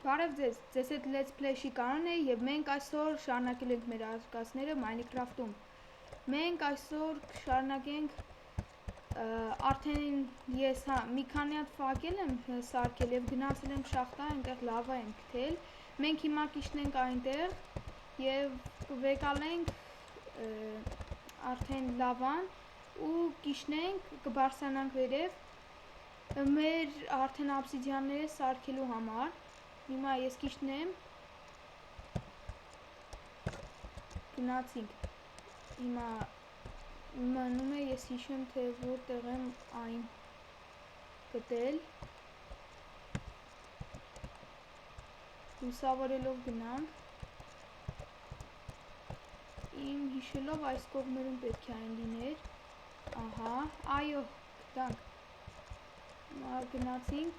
Բարև ձեզ, ձեզ հետ Let's Play-շի Կանոն է և մենք այսօր շարունակել ենք մեր արկածները Minecraft-ում։ Մենք այսօր շարունակենք արդեն ես մի քանի հատ ֆակել եմ սարքել և գնացել եմ շախտա, այնտեղ լավա եմ գտել։ Մենք հիմա կիջնենք այնտեղ և կվեկալենք արդեն լավան ու կիջնենք, կբարձրանանք վերև մեր արդեն obsidian-ները սարքելու համար։ Հիմա ես կիջնեմ, գնացինք, հիմա մնում է ես հիշեմ, թե որտեղ եմ այն գտել, լուսավորելով գնանք, իմ հիշելով այս կողմերում պետք է այն լիներ, ահա, այո, գտանք, հիմա գնացինք,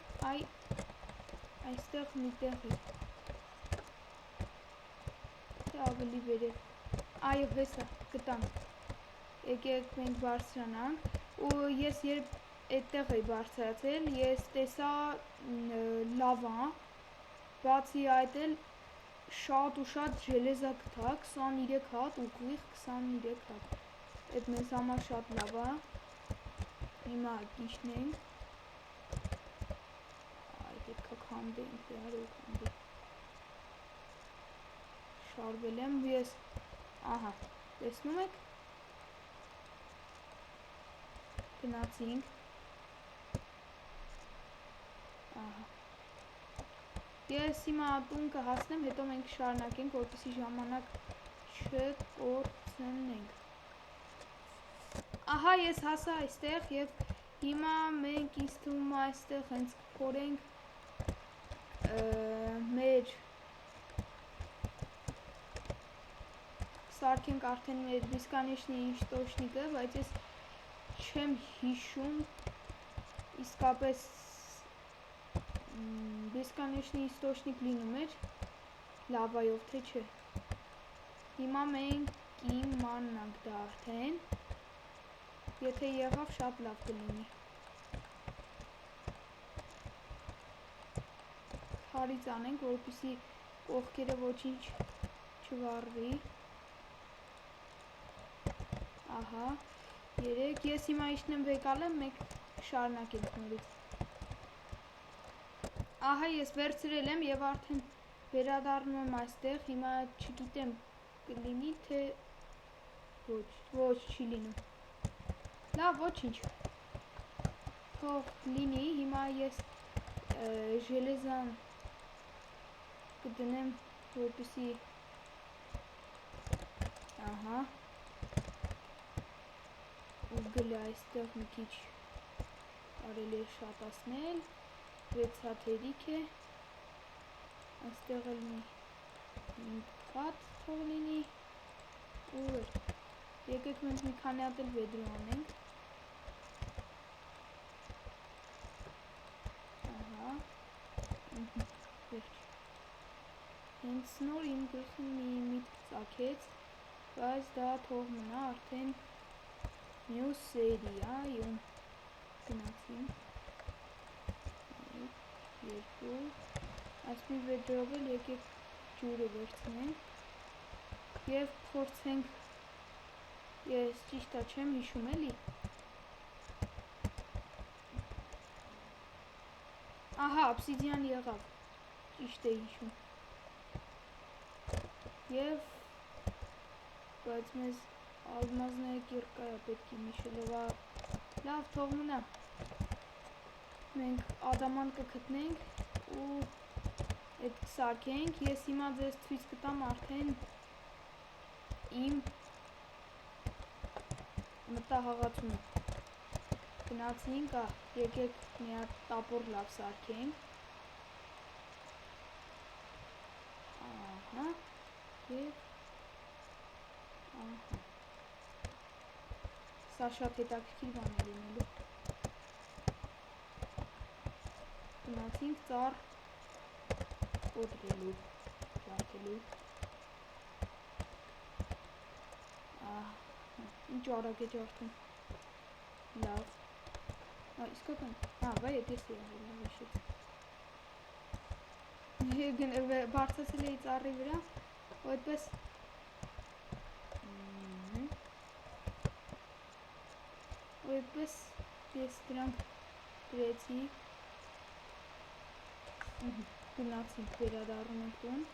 այստեղ մի տեղ է, ավելի վերև, այո, հեսա, գտանք, եկեք մենք բարձրանանք ու ես երբ այդտեղ էի բարձրացել, ես տեսա լավա, բացի այդ էլ շատ ու շատ ժելեզա գտա, 23 հատ, ուղիղ 23 հատ, այդ մեզ համար շատ լավ է, հիմա կիջնենք, պետք է քանդենք, քանդենք, շարվել եմ, ես, ահա, տեսնում եք, գնացինք, ահա, ես հիմա տուն կհասնեմ, հետո մենք շարունակենք, որպեսզի ժամանակ չկորցնենք, ահա ես հասա այստեղ և հիմա մենք ինձ թվում այստեղ հենց կփորենք մեր սարքենք արդեն մեր բեսկանեչնի իստոշնիկը, բայց ես չեմ հիշում իսկապես բեսկանեչնի իստոշնիկ լինում էր լավայով թե չէ, հիմա մենք կիմանանք դա արդեն, եթե եղավ շատ լավ կլինի, քարից անենք, որպեսզի կողքերը ոչինչ չվառվի, ահա, 3, ես հիմա իշտն եմ վեկալեմ, մենք շարունակենք նորից, ահա ես վերցրել եմ և արդեն վերադառնում եմ այստեղ, հիմա չգիտեմ կլինի թե ոչ չի լինում, լավ ոչինչ, թող լինի, հիմա ես ժելեզան կդնեմ, որպեսզի, ահա, ուգլը այստեղ մի քիչ կարելի է շատացնել, 6 հատ հերիք է, այստեղ էլ մի 5 հատ թող լինի, ուր, եկեք մենք մի քանի հատ էլ վեդրո անենք, ահա, վերջ, հենց նոր իմ գլխին մի միտք ծագեց, բայց դա թող մնա արդեն մյուս սերիայում, գնացինք, 1, 2, այս մի վեդրով էլ եկեք ջուրը վերցնենք և փորձենք, ես ճիշտա չեմ հիշում էլի, ահա obsidian եղավ, ճիշտ է հիշում, և, բայց մեզ ալմազները կիրկայա պետք է միշելով, լավ թող մնա, մենք ադամանտ կգտնենք ու այդ կսարքենք, ես հիմա ձեզ ցույց կտամ արդեն իմ մտահաղացումը, գնացինք, եկեք մի հատ տապոր լավ սարքենք, ահա, և, ահա, սա շատ հետաքրքիր բան է լինելու, գնացինք ծառ կոտրելու, ջարդելու, ինչ արագ է ջարդում, լավ, իսկական, վայ էդ ես է եղել, հիշեց, բարձրացել էի ծառի վրա, ու այդպես ես դրանք դրեցի, գնացինք վերադառնում ենք տուն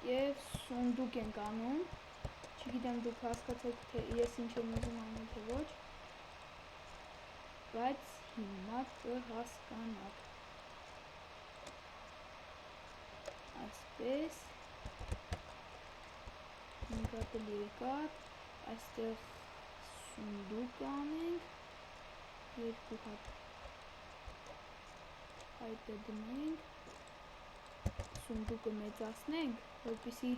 և սունդուկ ենք անում, չգիտեմ դուք հասկացեք, թե ես ինչ եմ ուզում անել, թե ոչ, բայց հիմա կհասկանաք, այսպես, 5 հատ երկաթ, այստեղ սունդուկ անենք, 2 հատ այդը դնենք, սունդուկը մեծացնենք, որպեսզի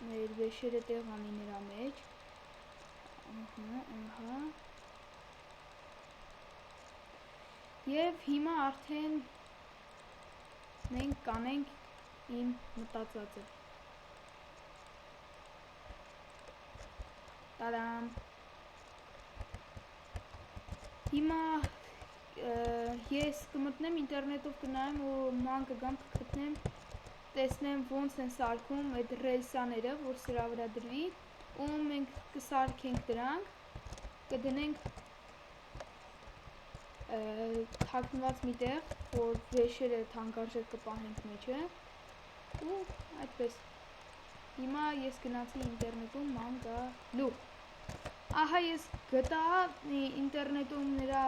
մեր վեշերը տեղ անի նրա մեջ, և հիմա արդեն մենք կանենք իմ մտածածը, տադամ, հիմա ես կմտնեմ ինտերնետով կնայեմ ու ման կգամ կգտնեմ, տեսնեմ ոնց են սարքում այդ ռելսաները, որ սրա վրա դրվի, ու մենք կսարքենք դրանք, կդնենք թաքնված մի տեղ, որ վեշերը թանկարժեք կպահենք մեջը, ու այդպես, հիմա ես գնացի ինտերնետում ման գալու, ահա ես գտա ինտերնետում նրա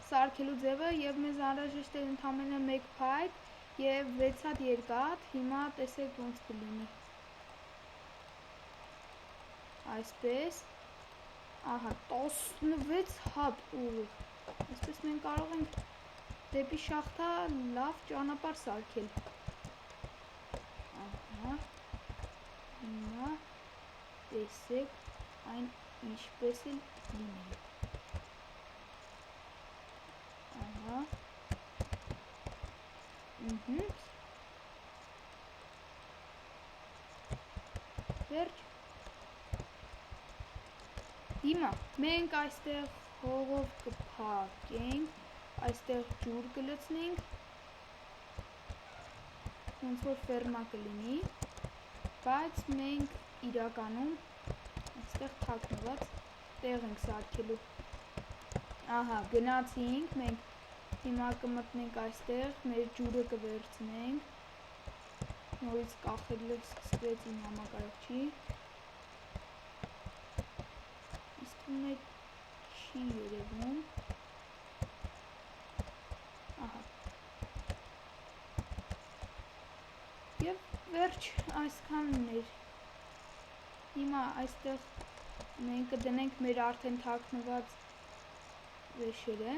սարքելու ձևը և մեզ անհրաժեշտ է ընդամենը 1 փայտ և 6 հատ երկաթ, հիմա տեսեք ոնց կլինի, այսպես, ահա 16 հատ, այսպես մենք կարող ենք դեպի շախտա լավ ճանապարհ սարքել, հիմա տեսեք այն ինչպես էլ լինել, վերջ, հիմա մենք այստեղ հողով կփակենք, այստեղ ջուր կլցնենք, ոնց որ ֆերմա կլինի, բայց մենք իրականում այստեղ թաքնված տեղ ենք սարքելու, ահա գնացինք, մենք հիմա կմտնենք այստեղ, մեր ջուրը կվերցնենք, նորից կախելը սկսվեց իմ համակարգչի, իսկ մեկ չի երևում, ահա, և վերջ այսքանն էր, հիմա այստեղ մենք կդնենք մեր արդեն թաքնված վեշերը,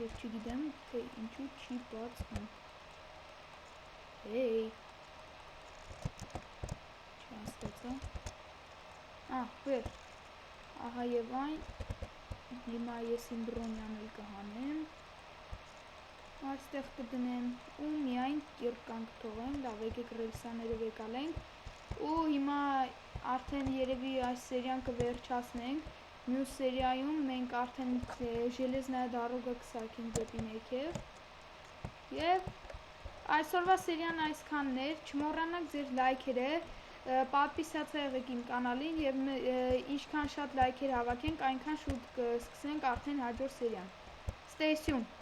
և չգիտեմ, թե ինչու չի բացվում, հեյ, չհասկացա, վերջ, ահա և այն, հիմա ես իմ բրոնյան էլ կհանեմ, այստեղ կդնեմ ու միայն կիրկան կթողեմ, լավ եկեք ռելսաները վեկալենք, ու հիմա արդեն երևի այս սերիան կվերջացնենք, մյուս սերիայում մենք արդեն ժելեզնայա դարոգա կսարքենք դեպի ներքև, և այսօրվա սերիան այսքանն էր, չմոռանաք ձեր լայքերը, պատվիսացա եղեք իմ կանալին և ինչքան շատ լայքեր հավաքենք, այնքան շուտ կսկսենք արդեն հաջորդ սերիան, stay tuned